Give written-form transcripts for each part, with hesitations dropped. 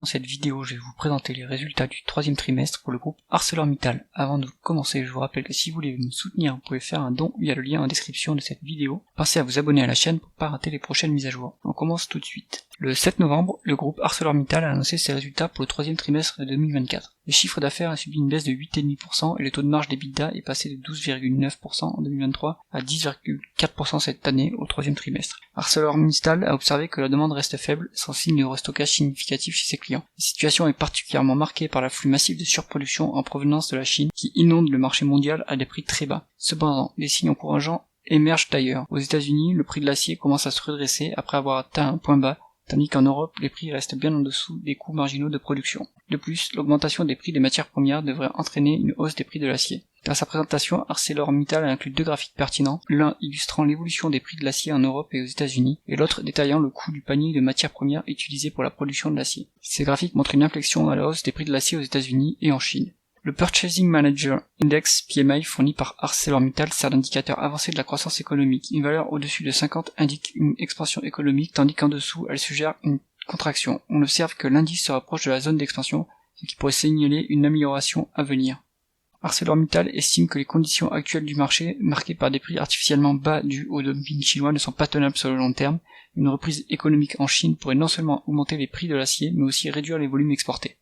Dans cette vidéo, je vais vous présenter les résultats du troisième trimestre pour le groupe ArcelorMittal. Avant de commencer, je vous rappelle que si vous voulez me soutenir, vous pouvez faire un don via le lien en description de cette vidéo. Pensez à vous abonner à la chaîne pour ne pas rater les prochaines mises à jour. On commence tout de suite. Le 7 novembre, le groupe ArcelorMittal a annoncé ses résultats pour le troisième trimestre de 2024. Le chiffre d'affaires a subi une baisse de 8,5% et le taux de marge d'EBITDA est passé de 12,9% en 2023 à 10,4% cette année au troisième trimestre. ArcelorMittal a observé que la demande reste faible, sans signe de restockage significatif chez ses clients. La situation est particulièrement marquée par l'afflux massif de surproduction en provenance de la Chine qui inonde le marché mondial à des prix très bas. Cependant, des signes encourageants émergent d'ailleurs. Aux États-Unis, le prix de l'acier commence à se redresser après avoir atteint un point bas, tandis qu'en Europe, les prix restent bien en dessous des coûts marginaux de production. De plus, l'augmentation des prix des matières premières devrait entraîner une hausse des prix de l'acier. Dans sa présentation, ArcelorMittal a inclus deux graphiques pertinents, l'un illustrant l'évolution des prix de l'acier en Europe et aux États-Unis, et l'autre détaillant le coût du panier de matières premières utilisées pour la production de l'acier. Ces graphiques montrent une inflexion à la hausse des prix de l'acier aux États-Unis et en Chine. Le Purchasing Manager Index PMI fourni par ArcelorMittal sert d'indicateur avancé de la croissance économique. Une valeur au-dessus de 50 indique une expansion économique, tandis qu'en dessous, elle suggère une contraction. On observe que l'indice se rapproche de la zone d'expansion, ce qui pourrait signaler une amélioration à venir. ArcelorMittal estime que les conditions actuelles du marché, marquées par des prix artificiellement bas dus au dumping chinois, ne sont pas tenables sur le long terme. Une reprise économique en Chine pourrait non seulement augmenter les prix de l'acier, mais aussi réduire les volumes exportés.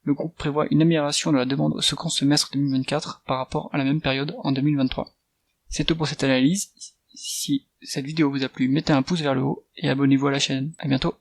Le groupe prévoit une amélioration de la demande au second semestre 2024 par rapport à la même période en 2023. C'est tout pour cette analyse. Si cette vidéo vous a plu, mettez un pouce vers le haut et abonnez-vous à la chaîne. À bientôt.